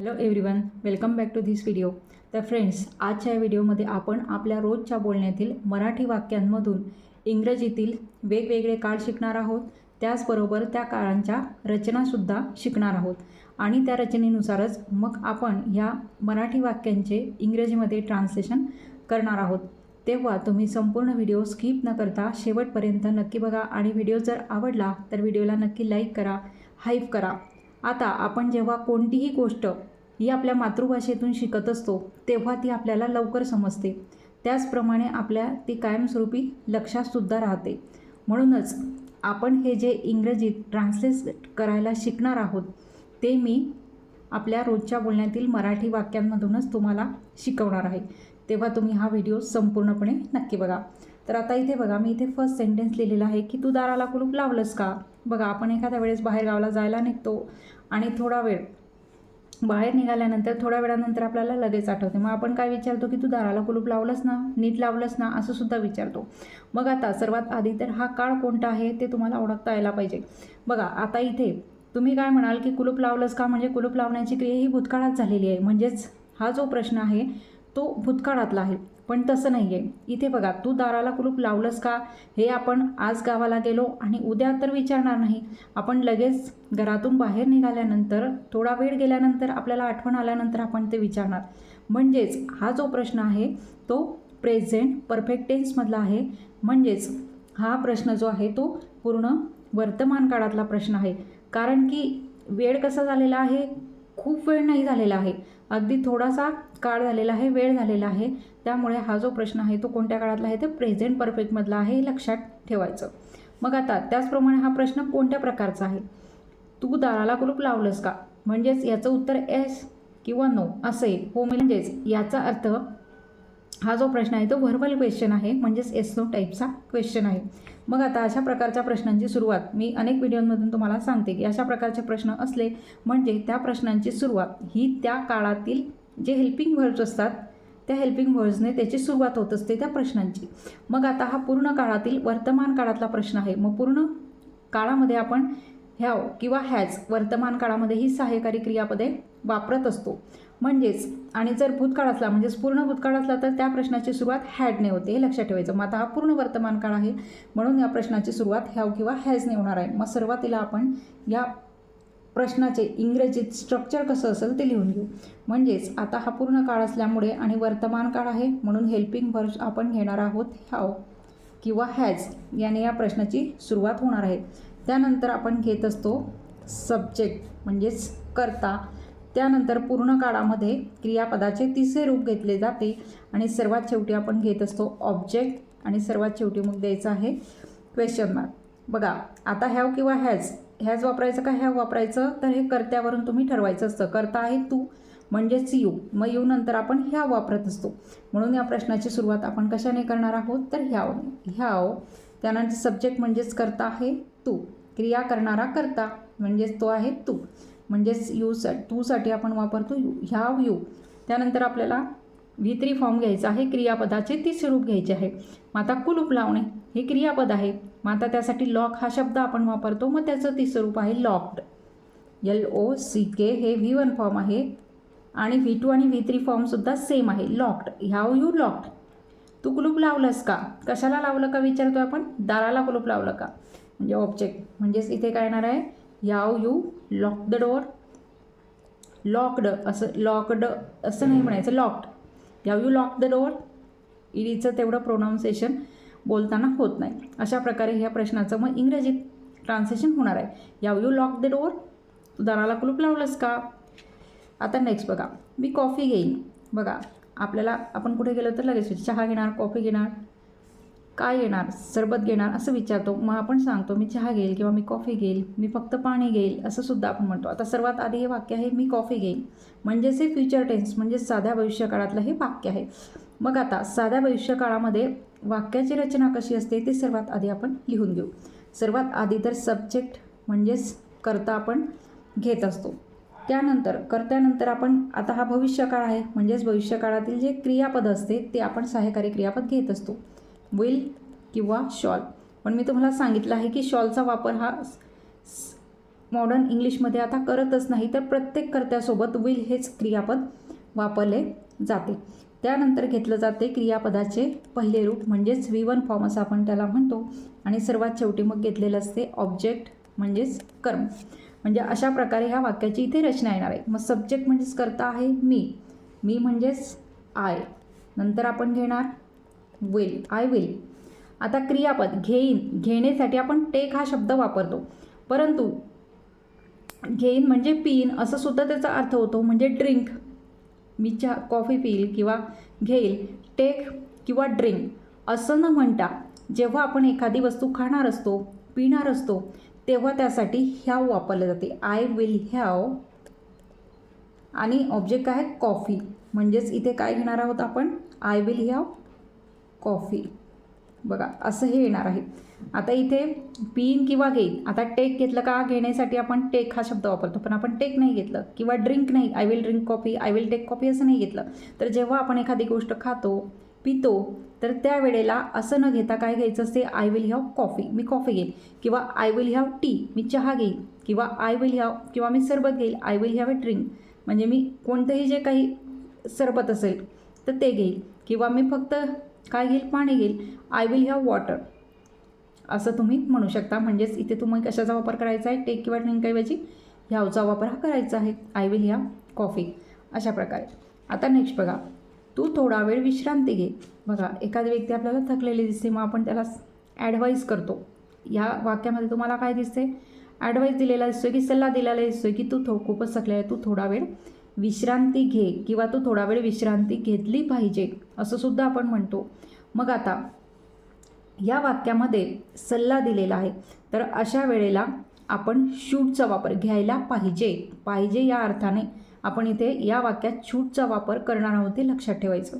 Hello everyone, welcome back to this video. तर friends, आजच्या व्हिडिओमध्ये आपण आपल्या रोजच्या बोलण्यातील मराठी वाक्यांमधून इंग्रजीतील वेगवेगळे काळ शिकणार आहोत. त्याचबरोबर त्या काळांच्या रचनासुद्धा शिकणार आहोत आणि त्या रचनेनुसारच मग आपण ह्या मराठी वाक्यांचे इंग्रजीमध्ये ट्रान्सलेशन करणार आहोत. तेव्हा तुम्ही संपूर्ण व्हिडिओ स्किप न करता शेवटपर्यंत नक्की बघा आणि व्हिडिओ जर आवडला तर व्हिडिओला नक्की लाईक करा, हाईप करा. आता आपण जेव्हा कोणतीही गोष्ट ही आपल्या मातृभाषेतून शिकत असतो तेव्हा ती आपल्याला लवकर समजते. त्याचप्रमाणे आपल्या ती कायमस्वरूपी लक्षातसुद्धा राहते. म्हणूनच आपण हे जे इंग्रजीत ट्रान्सलेट करायला शिकणार आहोत ते मी आपल्या रोजच्या बोलण्यातील मराठी वाक्यांमधूनच तुम्हाला शिकवणार आहे. तेव्हा तुम्ही हा व्हिडिओ संपूर्णपणे नक्की बघा. तर आता इथे बघा, मी इथे फर्स्ट सेंटेन्स लिहिलेला आहे की तू दाराला कुलूप लावलंस का. बघा, आपण एखाद्या वेळेस बाहेर गावाला जायला निघतो आणि थोडा वेळ बाहेर निघाल्यानंतर थोड्या वेळानंतर आपल्याला लगेच आठवते. मग आपण काय विचारतो की तू दाराला कुलूप लावलंस ना, नीट लावलंस ना, असं सुद्धा विचारतो. मग आता सर्वात आधी तर हा काळ कोणता आहे ते तुम्हाला ओळखता यायला पाहिजे. बघा, आता इथे तुम्ही काय म्हणाल की कुलूप लावलंस का, म्हणजे कुलूप लावण्याची क्रिया ही भूतकाळात झालेली आहे. म्हणजेच हा जो प्रश्न आहे तो भूतकाळातला आहे. पण तसं नाही आहे. इथे बघा, तू दाराला कुलूप लावलंस का हे आपण आज गावाला गेलो आणि उद्या तर विचारणार नाही. आपण लगेच घरातून बाहेर निघाल्यानंतर थोडा वेळ गेल्यानंतर आपल्याला आठवण आल्यानंतर आपण ते विचारणार. म्हणजेच हा जो प्रश्न आहे तो प्रेझेंट परफेक्ट टेन्समधला आहे. म्हणजेच हा प्रश्न जो आहे तो पूर्ण वर्तमान काळातला प्रश्न आहे. कारण की वेळ कसा झालेला आहे, खूप वेळ नाही झालेला आहे, अगदी थोडासा काळ झालेला आहे, वेळ झालेला आहे. त्यामुळे हा जो प्रश्न आहे तो कोणत्या काळातला आहे, तर प्रेझेंट परफेक्टमधला आहे, हे लक्षात ठेवायचं. मग आता त्याचप्रमाणे हा प्रश्न कोणत्या प्रकारचा आहे, तू दाराला कुलूप लावलंस का, म्हणजेच याचं उत्तर येस किंवा नो असेल. हो, म्हणजेच याचा अर्थ हा जो प्रश्न आहे तो व्हर्बल क्वेश्चन आहे, म्हणजेच येस नो टाईपचा क्वेश्चन आहे. मग आता अशा प्रकारच्या प्रश्नांची सुरुवात मी अनेक व्हिडिओमधून तुम्हाला सांगते की अशा प्रकारचे प्रश्न असले म्हणजे त्या प्रश्नांची सुरुवात ही त्या काळातील जे हेल्पिंग वर्ड्स असतात त्या हेल्पिंग वर्ड्सने त्याची सुरुवात होत असते त्या प्रश्नांची. मग आता हा पूर्ण काळातील वर्तमान काळातला प्रश्न आहे. मग पूर्ण काळामध्ये आपण हॅव किंवा हॅज वर्तमान काळामध्ये ही सहाय्यकारी क्रियापदे वापरत असतो. म्हणजेच आणि जर भूतकाळ असला म्हणजेच पूर्ण भूतकाळ असला तर त्या प्रश्नाची सुरुवात हॅडने होते, हे लक्षात ठेवायचं. मग आता हा पूर्ण वर्तमान काळ आहे म्हणून या प्रश्नाची सुरुवात हॅव किंवा हॅजने होणार आहे. मग सुरुवातीला आपण या प्रश्नाचे इंग्रजीत स्ट्रक्चर कसं असेल ते लिहून घेऊ. म्हणजेच आता हा पूर्ण काळ असल्यामुळे आणि वर्तमान काळ आहे म्हणून हेल्पिंग वर्ब्स आपण घेणार आहोत हॅव किंवा हॅज याने या प्रश्नाची सुरुवात होणार आहे. त्यानंतर आपण घेत असतो सब्जेक्ट म्हणजेच कर्ता. त्यानंतर पूर्ण काळामध्ये क्रियापदाचे तिसरे रूप घेतले जाते आणि सर्वात शेवटी आपण घेत असतो ऑब्जेक्ट आणि सर्वात शेवटी मग द्यायचं आहे क्वेश्चन मार्क. बघा, आता हॅव किंवा हॅज वापरायचं का हॅव वापरायचं, तर हे कर्त्यावरून तुम्ही ठरवायचं असतं. कर्ता आहे तू म्हणजेच यू, मग यू नंतर आपण हॅव वापरत असतो. म्हणून या प्रश्नाची सुरुवात आपण कशाने करणार आहोत, तर हॅवने. हॅव, त्यानंतर सब्जेक्ट म्हणजेच कर्ता आहे तू, क्रिया करणारा कर्ता म्हणजेच तो आहे तू, म्हणजेच तूसाठी आपण वापरतो यू, हॅव यू. त्यानंतर आपल्याला V3 फॉर्म घ्यायचा आहे, क्रियापदाचे तिसरे रूप घ्यायचे आहे. मग आता कुलूप लावणे हे क्रियापद आहे. मग आता त्यासाठी लॉक हा शब्द आपण वापरतो, मग त्याचं तिसरं रूप आहे लॉक्ड, LOCK. हे V1 फॉर्म आहे आणि V2 आणि V3 फॉर्मसुद्धा सेम आहे, लॉक्ड. Have you locked. तू कुलूप लावलंस का, कशाला लावलं का विचारतो आपण, दाराला कुलूप लावलं का, म्हणजे ऑब्जेक्ट. म्हणजेच इथे काय येणार आहे, have you lock the door. Locked असं, लॉक्ड असं नाही म्हणायचं, locked. Have you lock the door, ईडीचं तेवढं प्रोनाऊन्सिएशन बोलताना होत नाही. अशा प्रकारे ह्या प्रश्नाचं मग इंग्रजीत ट्रान्सलेशन होणार आहे, have you lock the door, तू दाराला कुलूप लावलंस का. आता नेक्स्ट बघा, मी कॉफी घेईन. बघा, आपल्याला आपण कुठे गेलो तर लगेच चहा घेणार, कॉफी घेणार, काय घेणार, सरबत घेणार असं विचारतो. मग आपण सांगतो मी चहा घेईल किंवा मी कॉफी घेईल, मी फक्त पाणी घेईल असं सुद्धा आपण म्हणतो. आता सर्वात आधी हे वाक्य आहे मी कॉफी घेईन, म्हणजेच हे फ्युचर टेन्स म्हणजे साध्या भविष्यकाळातलं हे वाक्य आहे. मग आता साध्या भविष्यकाळामध्ये वाक्याची रचना कशी असते ते सर्वात आधी आपण लिहून घेऊ. सर्वात आधी तर सब्जेक्ट म्हणजेच कर्ता आपण घेत असतो. त्यानंतर कर्त्यानंतर आपण आता हा भविष्यकाळ आहे म्हणजेच भविष्यकाळातील जे क्रियापद असते ते आपण सहाय्यकारी क्रियापद घेत असतो, विल किंवा शॉल. पण मी तुम्हाला सांगितलं आहे की शॉलचा वापर हा मॉडर्न इंग्लिशमध्ये आता करतच नाही, तर प्रत्येक कर्त्यासोबत विल हेच क्रियापद वापरले जाते. त्यानंतर घेतलं जाते क्रियापदाचे पहिले रूप म्हणजेच V1 फॉर्म असं आपण त्याला म्हणतो. आणि सर्वात शेवटी मग घेतलेलं असते ऑब्जेक्ट म्हणजेच कर्म. म्हणजे अशा प्रकारे ह्या वाक्याची इथे रचना येणार आहे. मग सब्जेक्ट म्हणजेच कर्ता आहे मी म्हणजेच आय. नंतर आपण घेणार विल, आय विल. आता क्रियापद घेईन, घेण्यासाठी आपण टेक हा शब्द वापरतो, परंतु घेईन म्हणजे पिईन असं सुद्धा त्याचा अर्थ होतो. म्हणजे ड्रिंक, मी चहा कॉफी पिईल किंवा घेईल. टेक किंवा ड्रिंक असं न म्हणता जेव्हा आपण एखादी वस्तू खाणार असतो, पिणार असतो, तेव्हा त्यासाठी ह्याव वापरले जाते. I will have. आणि ऑब्जेक्ट आहे कॉफी, म्हणजेच इथे काय घेणार आहोत आपण, आय विल हॅव कॉफी. बघा असं हे येणार आहे. आता इथे पिईन किंवा घेईन. आता टेक घेतलं का, घेण्यासाठी आपण टेक हा शब्द वापरतो, पण आपण टेक नाही घेतलं. किंवा ड्रिंक नाही, I will drink coffee, I will take coffee असं नाही घेतलं. तर जेव्हा आपण एखादी गोष्ट खातो, पितो, तर त्यावेळेला असं न घेता काय घ्यायचं असते, I will have coffee, me coffee घेईन. किंवा आय विल हॅव टी, मी चहा घेईन. किंवा आय विल हॅव, किंवा मी सरबत घेईल, I will have a drink, म्हणजे मी कोणतंही जे काही सरबत असेल तर ते घेईल. किंवा मी फक्त काय घेईल, पाणी घेईल, आय विल हॅव वॉटर असं तुम्ही म्हणू शकता. म्हणजेच इथे तुम्ही कशाचा वापर करायचा आहे, टेक किंवा ड्रिंकऐवजी ह्यावचा वापर हा करायचा आहे. आय विल हॅव कॉफी अशा प्रकारे. आता नेक्स्ट बघा, तू थोडा वेळ विश्रांती घे. बघा एखादी व्यक्ती आपल्याला थकलेली दिसते, मग आपण त्याला ॲडवाईस करतो. या वाक्यामध्ये तुम्हाला काय दिसते, ॲडवाईस दिलेला दिसतोय की सल्ला दिलेला दिसतोय की तू खूपच थकले आहे, तू थोडा वेळ विश्रांती घे किंवा तू थोडा वेळ विश्रांती घेतली पाहिजे असं सुद्धा आपण म्हणतो. मग आता या वाक्यामध्ये सल्ला दिलेला आहे, तर अशा वेळेला आपण शूडचा वापर घ्यायला पाहिजे या अर्थाने आपण इथे या वाक्यात शूडचा वापर करणार आहोत, ते लक्षात ठेवायचं.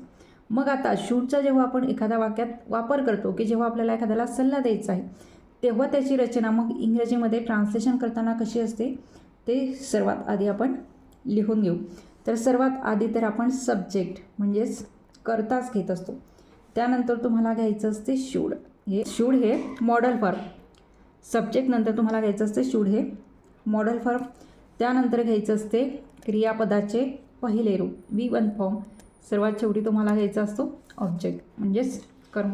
मग आता शूडचा जेव्हा आपण एखाद्या वाक्यात वापर करतो की जेव्हा आपल्याला एखाद्याला सल्ला द्यायचा आहे, तेव्हा त्याची रचना मग इंग्रजीमध्ये ट्रान्सलेशन करताना कशी असते ते सर्वात आधी आपण लिहून घेऊ. तर सर्वात आधी तर आपण सब्जेक्ट म्हणजेच कर्ताच घेत असतो. त्यानंतर तुम्हाला घ्यायचं असते शूड. हे मॉडल फॉर्म. सब्जेक्ट नंतर तुम्हाला घ्यायचं असते शूड हे मॉडल फॉर्म. त्यानंतर घ्यायचं असते क्रियापदाचे पहिले रूप V1 फॉर्म. सर्वात शेवटी तुम्हाला घ्यायचा असतो ऑब्जेक्ट म्हणजेच कर्म.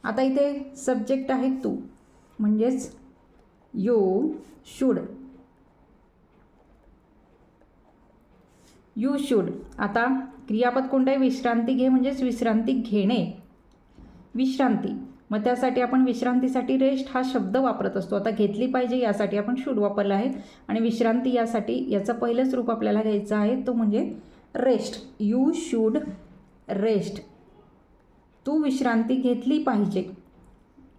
आता इथे सब्जेक्ट आहे तू, म्हणजेच यू शूड. आता क्रियापद कोणतं आहे, विश्रांती घे म्हणजेच विश्रांती घेणे, विश्रांती. मग त्यासाठी आपण विश्रांतीसाठी रेस्ट हा शब्द वापरत असतो. आता घेतली पाहिजे यासाठी आपण शूड वापरला आहे. आणि विश्रांती यासाठी याचं पहिलंच रूप आपल्याला घ्यायचं आहे, तो म्हणजे रेस्ट. You should rest. तू विश्रांती घेतली पाहिजे.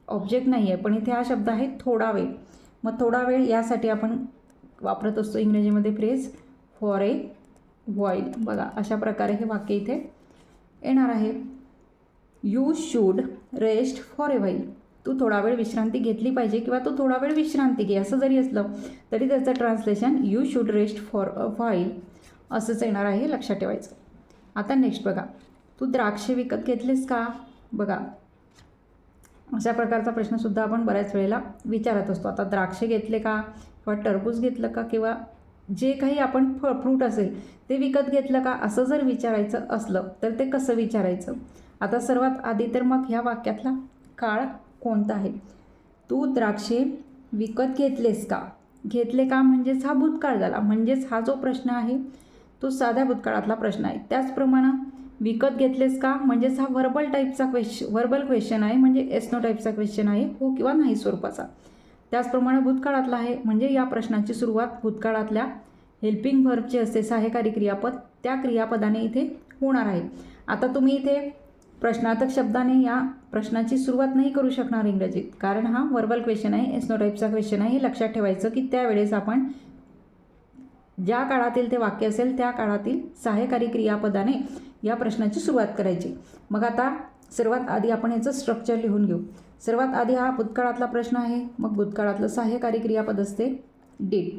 ऑब्जेक्ट नाही आहे, पण इथे हा शब्द आहे थोडा वेळ. मग थोडा वेळ यासाठी आपण वापरत असतो इंग्रजीमध्ये फ्रेज फॉर ए व्हाईल. बघा अशा प्रकारे हे वाक्य इथे येणार आहे. You should rest for a while. तू थोडा वेळ विश्रांती घेतली पाहिजे किंवा तू थोडा वेळ विश्रांती घे असं जरी असलं तरी त्याचं translation you should rest for a while असंच येणार आहे, लक्षात ठेवायचं. आता नेक्स्ट बघा, तू द्राक्षे विकत घेतलेस का. बघा अशा प्रकारचा प्रश्नसुद्धा आपण बऱ्याच वेळेला विचारत असतो. आता द्राक्षे घेतले का किंवा टरबूज घेतलं का किंवा जे काही आपण फ्रूट असेल ते विकत घेतलं का असं जर विचारायचं असलं तर ते कसं विचारायचं. आता सर्वात आधी तर मग ह्या वाक्यातला काळ कोणता आहे. तू द्राक्षे विकत घेतलेस का. घेतले का म्हणजेच हा भूतकाळ झाला, म्हणजेच हा जो प्रश्न आहे तो साध्या भूतकाळातला प्रश्न आहे. त्याचप्रमाणे विकत घेतलेस का म्हणजेच हा व्हर्बल क्वेश्चन आहे, म्हणजे एस नो टाईपचा क्वेश्चन आहे, हो किंवा नाही स्वरूपाचा. त्याचप्रमाणे भूतकाळातला आहे, म्हणजे या प्रश्नाची सुरुवात भूतकाळातल्या हेल्पिंग व्हर्बचे असते, सहाय्यकारी क्रियापद, त्या क्रियापदाने इथे होणार आहे. आता तुम्ही इथे प्रश्नार्थक शब्दाने या प्रश्नाची सुरुवात नाही करू शकणार इंग्रजीत, कारण हा व्हर्बल क्वेश्चन आहे, एस नो टाईपचा क्वेश्चन आहे. हे लक्षात ठेवायचं की त्यावेळेस आपण ज्या काळातील ते वाक्य असेल त्या काळातील सहाय्यकारी क्रियापदाने या प्रश्नाची सुरुवात करायची. मग आता सर्वात आधी आपण याचं स्ट्रक्चर लिहून घेऊ. सर्वात आधी हा भूतकाळातला प्रश्न आहे, मग भूतकाळातलं सहाय्यकारी क्रियापद असते डीड,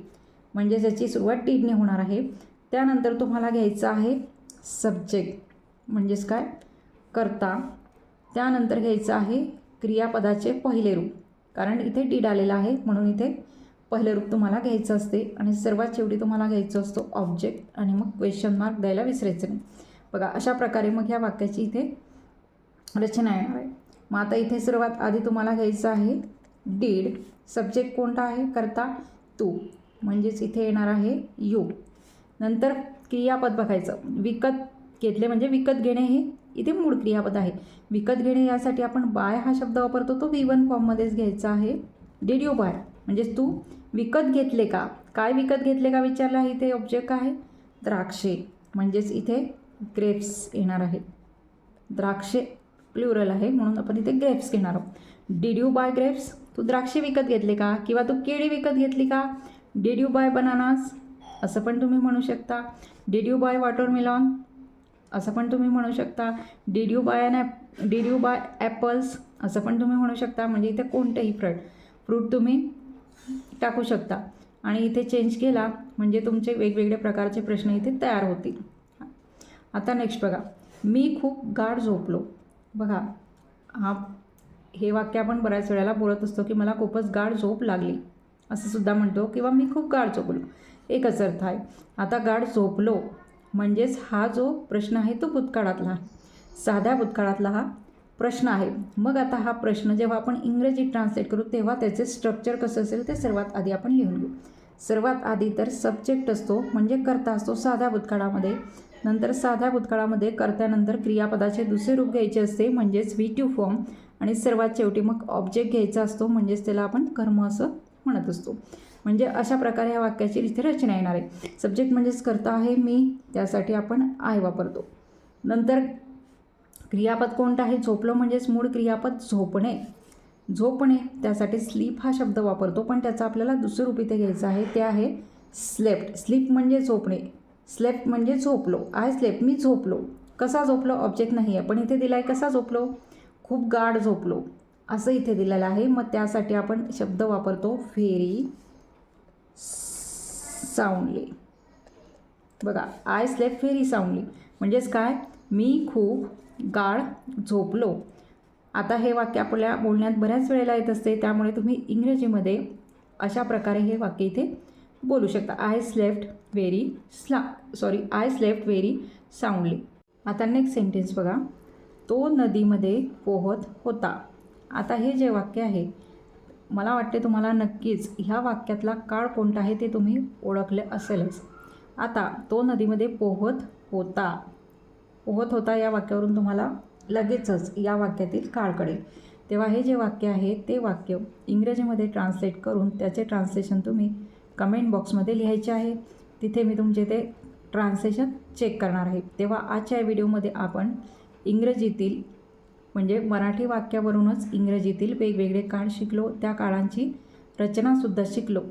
म्हणजे ज्याची सुरुवात डीडने होणार आहे. त्यानंतर तुम्हाला घ्यायचं आहे सब्जेक्ट म्हणजेच काय कर्ता. त्यानंतर घ्यायचं आहे क्रियापदाचे पहिले रूप, कारण इथे डीड आलेला आहे म्हणून इथे पहिलं रूप तुम्हाला घ्यायचं असते आणि सर्वात शेवटी तुम्हाला घ्यायचं असतो ऑब्जेक्ट आणि मग क्वेश्चन मार्क द्यायला विसरायचं नाही. बघा अशा प्रकारे मग ह्या वाक्याची इथे रचना येणार आहे. मग आता इथे सर्वात आधी तुम्हाला घ्यायचं आहे डीड. सब्जेक्ट कोणता आहे? करता तू, म्हणजेच इथे येणार आहे यू. नंतर क्रियापद बघायचं. विकत घेतले म्हणजे विकत घेणे हे इथे मूळ क्रियापद आहे. विकत घेणे यासाठी आपण बाय हा शब्द वापरतो, तो V1 फॉर्ममध्येच घ्यायचा आहे. डिड यू बाय म्हणजेच तू विकत घेतले का? काय विकत घेतले का विचारलं आहे. इथे ऑब्जेक्ट आहे द्राक्षे, म्हणजेच इथे ग्रेप्स येणार आहे. द्राक्षे प्लुरल आहे म्हणून आपण इथे ग्रेप्स घेणार आहोत. Did you buy grapes? तू द्राक्षे विकत घेतले का? किंवा तू केळी विकत घेतली का? डिड यू बाय बनानास असं पण तुम्ही म्हणू शकता. डिड यू बाय वॉटरमेलॉन असं पण तुम्ही म्हणू शकता. डिड यू बाय ॲपल्स असं पण तुम्ही म्हणू शकता. म्हणजे इथे कोणतेही फ्रूट तुम्ही टाकू शकता आणि इथे चेंज केला म्हणजे तुमचे वेगवेगळे प्रकारचे प्रश्न इथे तयार होतील. आता नेक्स्ट बघा, मी खूप गाढ झोपलो. बघा हे वाक्य आपण बऱ्याच वेळेला बोलत असतो की मला खूपच गाढ झोप लागली असं सुद्धा म्हणतो, किंवा मी खूप गाढ झोपलो, एकच अर्थ आहे. आता गाढ झोपलो म्हणजेच हा जो प्रश्न आहे तो भूतकाळातला आहे, साध्या भूतकाळातला हा प्रश्न आहे. मग आता हा प्रश्न जेव्हा आपण इंग्रजीत ट्रान्सलेट करू तेव्हा त्याचे स्ट्रक्चर कसं असेल ते सर्वात आधी आपण लिहून घेऊ. सर्वात आधी तर सब्जेक्ट असतो म्हणजे कर्ता असतो साध्या भूतकाळामध्ये. नंतर साध्या भूतकाळामध्ये कर्त्यानंतर क्रियापदाचे दुसरे रूप घ्यायचे असते म्हणजेच V2 फॉर्म, आणि सर्वात शेवटी मग ऑब्जेक्ट घ्यायचा असतो म्हणजेच त्याला आपण कर्म असं म्हणत असतो. म्हणजे अशा प्रकारे ह्या वाक्याची इथे रचना येणार आहे. सब्जेक्ट म्हणजेच कर्ता आहे मी, त्यासाठी आपण आय वापरतो. नंतर क्रियापद कोणतं आहे? झोपलो म्हणजेच मूळ क्रियापद झोपणे. झोपणे त्यासाठी स्लीप हा शब्द वापरतो, पण त्याचा आपल्याला दुसरं रूप इथे घ्यायचं आहे, ते आहे स्लेप्ट. स्लीप म्हणजे झोपणे, स्लेप्ट म्हणजे झोपलो. आय स्लेप्ट मी झोपलो. कसा झोपलो? ऑब्जेक्ट नाही आहे पण इथे दिला आहे कसा झोपलो? खूप गाढ झोपलो असं इथे दिलेलं आहे. मग त्यासाठी आपण शब्द वापरतो व्हेरी साऊंडली. बघा आय स्लेप्ट व्हेरी साऊंडली म्हणजेच काय? मी खूप गाढ झोपलो. आता हे वाक्य आपल्या बोलण्यात बऱ्याच वेळेला येत असते, त्यामुळे तुम्ही इंग्रजीमध्ये अशा प्रकारे हे वाक्य इथे बोलू शकता. I slept very soundly. आता नेक्स्ट सेंटेन्स बघा, तो नदीमध्ये पोहत होता. आता हे जे वाक्य आहे मला वाटते तुम्हाला नक्कीच ह्या वाक्यातला काळ कोणता आहे ते तुम्ही ओळखले असेलच. आता तो नदीमध्ये पोहत होता या वाक्यावरून तुम्हाला लगेचच या वाक्यातील काळ कळेल. तेव्हा हे जे वाक्य आहे ते वाक्य इंग्रजीमध्ये ट्रान्सलेट करून त्याचे ट्रान्सलेशन तुम्ही कमेंट बॉक्समध्ये लिहायचे आहे. तिथे मी तुमचे ते ट्रान्सलेशन चेक करणार आहे. तेव्हा आजच्या व्हिडिओमध्ये आपण इंग्रजीतील म्हणजे मराठी वाक्यावरूनच इंग्रजीतील वेगवेगळे काळ शिकलो, त्या काळांची रचनासुद्धा शिकलो.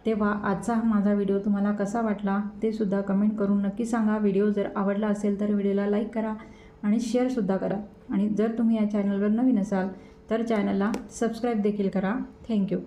तेव्हा आजचा माझा व्हिडिओ तुम्हाला कसा वाटला ते सुद्धा कमेंट करून नक्की सांगा. व्हिडिओ जर आवडला असेल तर व्हिडिओला लाईक करा आणि शेअरसुद्धा करा. आणि जर तुम्ही या चॅनलवर नवीन असाल तर चॅनलला सबस्क्राईब देखील करा. थँक्यू.